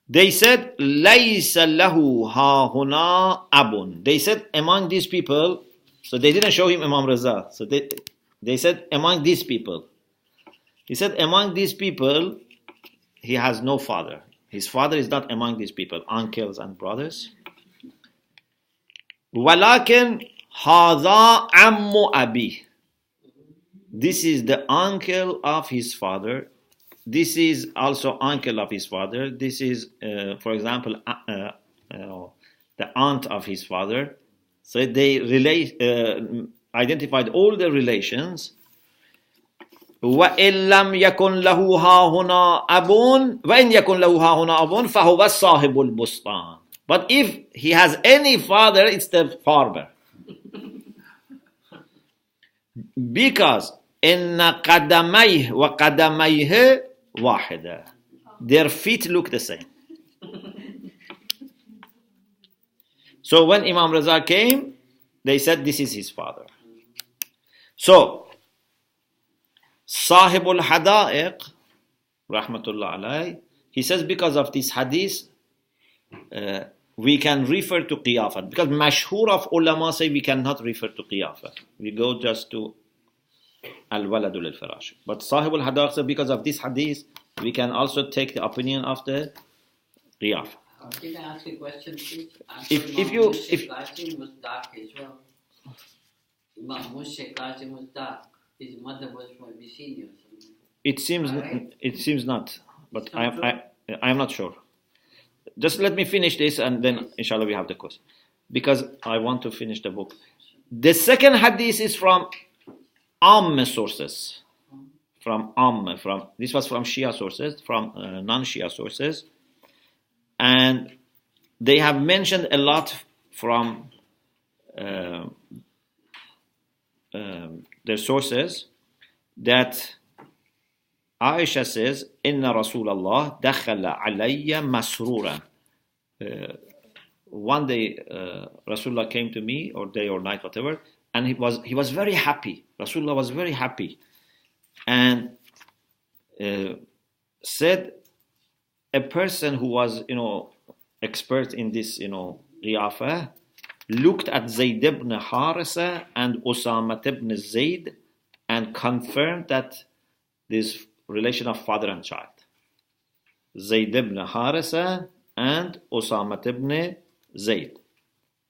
They said, لَيْسَ لَهُ هَا هُنَا أَبٌ. They said among these people, so they didn't show him Imam Raza. So they said among these people. He said among these people, he has no father. His father is not among these people, uncles and brothers. وَلَكِنْ هَذَا عَمُّ أَبِيهِ. This is the uncle of his father. This is also uncle of his father. This is, for example, the aunt of his father. So they identified all the relations. وَإِن لَمْ يَكُنْ لَهُ هَا هُنَا أَبٌ وَإِنْ يَكُنْ لَهُ هَا هُنَا أَبٌ فَهُوَ صَاحِبُ الْبُسْطَانِ. But if he has any father, it's the farmer. Because إِنَّ قَدَمَيْهِ وَقَدَمَيْهِ واحدة. Their feet look the same. So when Imam Raza came, they said this is his father. So Sahibul Hada'iq, rahmatullah alayh, he says because of this hadith, we can refer to qiyafah. Because mashhur of ulama say we cannot refer to qiyafah. We go just to al-Waladul al-Firash. But Sahibul Hada'iq said because of this hadith, we can also take the opinion of the qiyafah. Can I ask a question, please? If you Qasim was dark as well. Imam Musa Qasim was dark. His mother was from Abyssinia or something. it seems not, but I am not sure. Just let me finish this and then inshallah we have the question. Because I want to finish the book. The second hadith is from sources. This was from Shia sources, from non-Shia sources. And they have mentioned a lot from their sources that Aisha says, Inna Rasulallah dakhala alayya masruran. One day Rasulullah came to me, or day or night, whatever, and he was very happy. Rasulullah was very happy. And said a person who was, expert in this, Riyafah, looked at Zayd ibn Harisa and Osama ibn Zayd and confirmed that this relation of father and child. Zayd ibn Harisa and Osama ibn Zayd.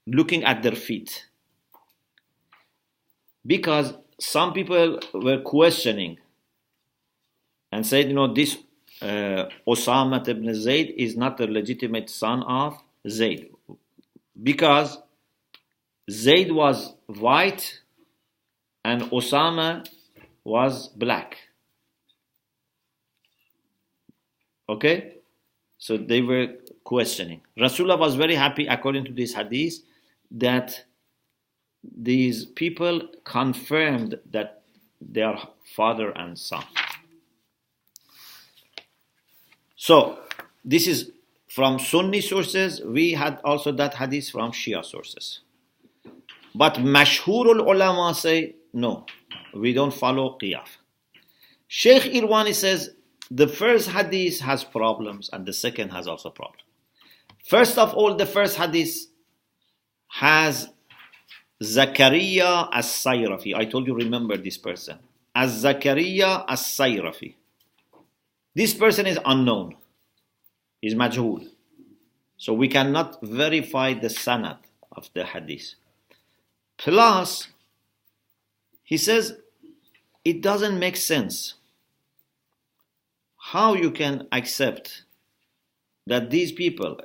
Looking at their feet. Because some people were questioning and said, this Osama ibn Zayd is not the legitimate son of Zayd. Because Zayd was white and Osama was black. Okay? So they were questioning. Rasulullah was very happy, according to this hadith, that these people confirmed that they are father and son. So this is from Sunni sources. We had also that hadith from Shia sources. But mashhurul ulama say, no, we don't follow qiyaf. Sheikh Iravani says, the first hadith has problems and the second has also problems. First of all, the first hadith has Zakaria as-Sayrafi. I told you, remember this person. Zakaria as-Sayrafi. This person is unknown. He's majhul. So we cannot verify the sanad of the hadith. Plus, he says, it doesn't make sense. How you can accept that these people,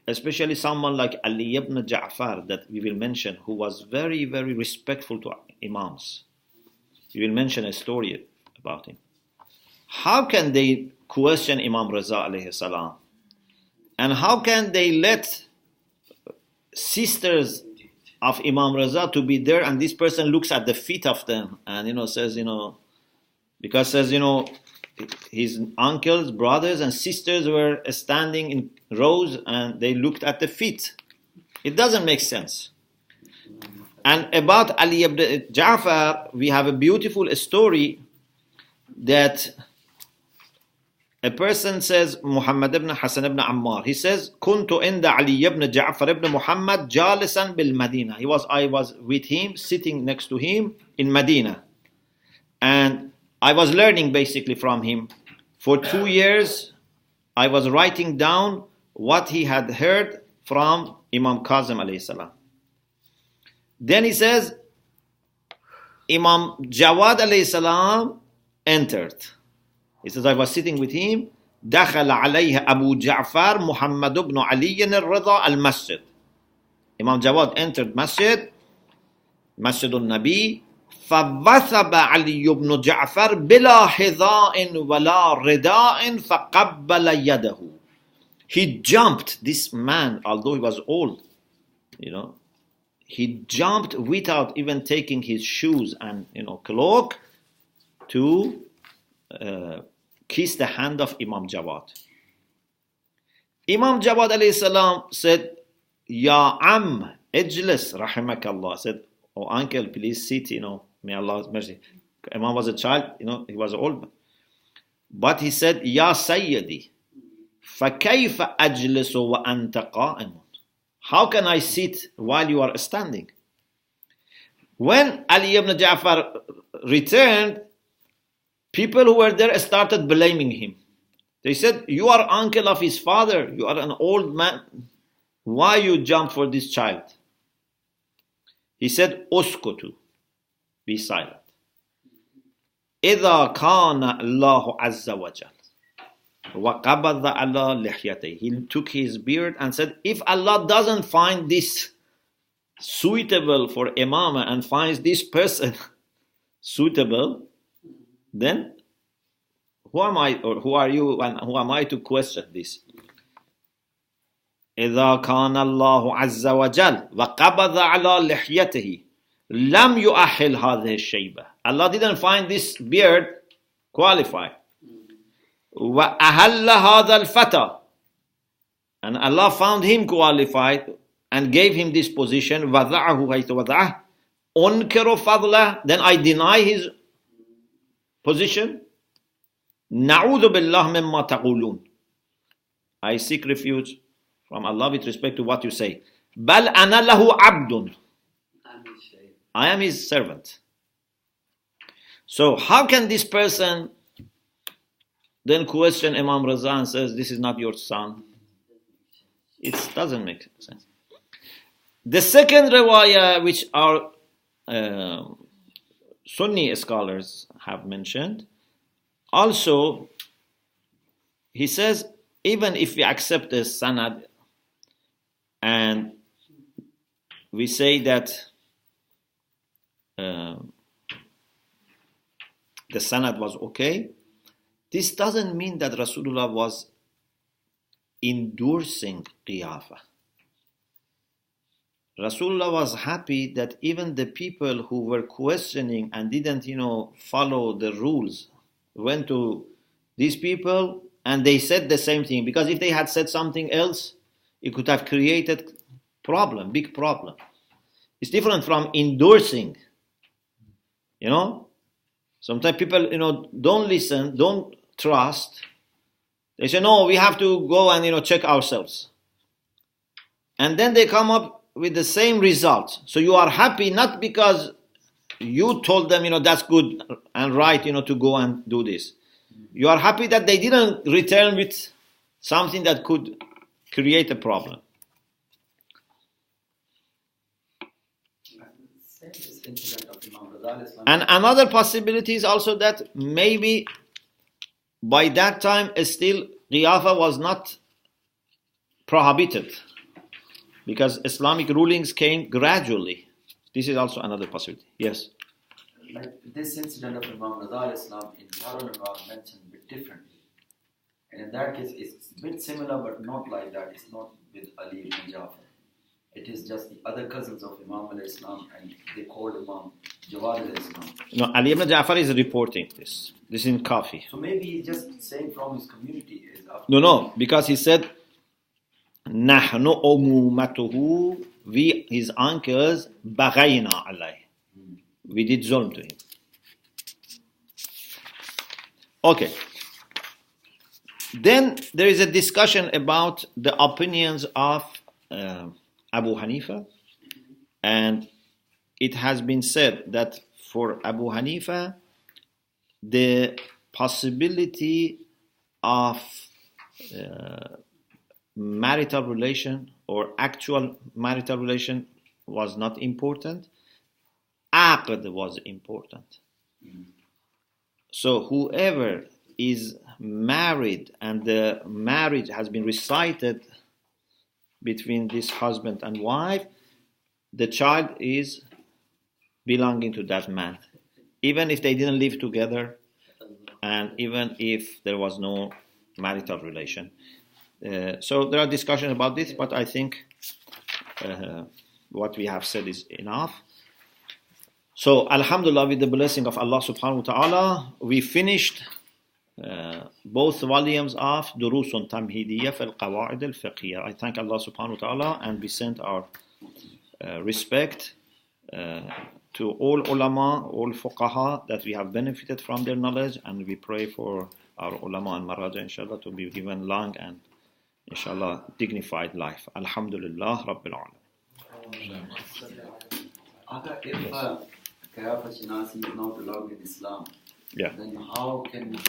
especially someone like Ali ibn Ja'far that we will mention, who was very, very respectful to imams. We will mention a story about him. How can they question Imam Raza alayhi salam? And how can they let sisters of Imam Raza to be there and this person looks at the feet of them and says, because says, his uncles, brothers and sisters were standing in rows and they looked at the feet. It doesn't make sense. And about Ali ibn Ja'far, we have a beautiful story that a person says, Muhammad ibn Hassan ibn Ammar, he says, Kuntu inda Ali ibn Ja'far ibn Muhammad jalisan bil Madina. I was with him, sitting next to him in Medina. And I was learning basically from him. For 2 years, I was writing down what he had heard from Imam Kazim alayhi salam. Then he says, Imam Jawad alayhi salam entered. He says, I was sitting with him. دخل عليه أبو جعفر محمد بن علي الرضا المسجد. Imam Jawad entered Masjid al-Nabi. فوثب علي بن جعفر بلا حذاء ولا رداء فقبل يده. He jumped, this man, although he was old, he jumped without even taking his shoes and cloak to kiss the hand of Imam Jawad. Imam Jawad alayhi salam said, Ya Am, ijlis, rahimakallah. Said, oh uncle, please sit, may Allah have mercy. Imam was a child, he was old. But he said, Ya Sayyidi, فَكَيْفَ أَجْلِسُ وَأَنْتَ قَائِمٌ. How can I sit while you are standing? When Ali ibn Ja'far returned, people who were there started blaming him. They said, you are uncle of his father, you are an old man. Why you jump for this child? He said, Uskutu, be silent. إِذَا كَانَ اللَّهُ عَزَّ وَجَلَ وَقَبَضَ عَلَى لِحْيَتَيْهِ. He took his beard and said, if Allah doesn't find this suitable for imama and finds this person suitable, then who am I, or who are you, and who am I to question this? إِذَا كَانَ اللَّهُ عَزَّ وَجَلَ وَقَبَضَ عَلَى لِحْيَتِهِ لَمْ يُؤَحِّلْ هَذِهِ الشَّيْبَةِ. Allah didn't find this beard qualified. وَأَهَلَّ هَذَا الْفَتَى. And Allah found him qualified and gave him this position. وَضَعَهُ حَيْثُ وَضَعَهُ أُنْكِرُ فَضْلَهُ. Then I deny his position. نَعُوذُ بِاللَّهِ مِمَّا تَقُولُونَ. I seek refuge from Allah with respect to what you say. بَلْ أَنَا لَهُ عَبْدٌ. I am his servant. So how can this person then question Imam Raza and says, this is not your son? It doesn't make sense. The second riwayah which our Sunni scholars have mentioned, also he says, even if we accept the sanad and we say that the sanad was okay, this doesn't mean that Rasulullah was endorsing Qiyafah. Rasulullah was happy that even the people who were questioning and didn't, follow the rules went to these people and they said the same thing. Because if they had said something else, it could have created big problem. It's different from endorsing. Sometimes people, don't listen, don't trust. They say, no, we have to go and, check ourselves. And then they come up with the same result. So you are happy not because you told them, that's good and right, to go and do this. You are happy that they didn't return with something that could create a problem. And another possibility is also that maybe by that time still Qiyafah was not prohibited, because Islamic rulings came gradually. This is also another possibility. Yes? Like this incident of Imam Reza al-Islam in Harun mentioned a bit differently. And in that case, it's a bit similar, but not like that. It's not with Ali ibn Jafar. It is just the other cousins of Imam al-Islam, and they called Imam Jawad al-Islam. No, Ali ibn Jafar is reporting this. This is in Kafi. So maybe he's just saying from his community. No, because he said, نحن أمومته, we, his uncles, بغينا عليه. We did zulm to him. Okay. Then there is a discussion about the opinions of Abu Hanifa, and it has been said that for Abu Hanifa, the possibility of marital relation or actual marital relation was not important. Aqd was important. So whoever is married and the marriage has been recited between this husband and wife, the child is belonging to that man, even if they didn't live together and even if there was no marital relation. So there are discussions about this, but I think what we have said is enough. So Alhamdulillah, with the blessing of Allah subhanahu wa ta'ala, we finished both volumes of Durusun Tamhidiyyah al-Qawa'id al-Fiqhiyyah. I thank Allah subhanahu wa ta'ala, and we send our respect to all ulama, all fuqaha, that we have benefited from their knowledge, and we pray for our ulama and maraja, inshallah, to be given long and inshallah dignified life. Alhamdulillah Rabbil Alam. If Qiyafah Shinasi is not allowed in Islam, then how can we say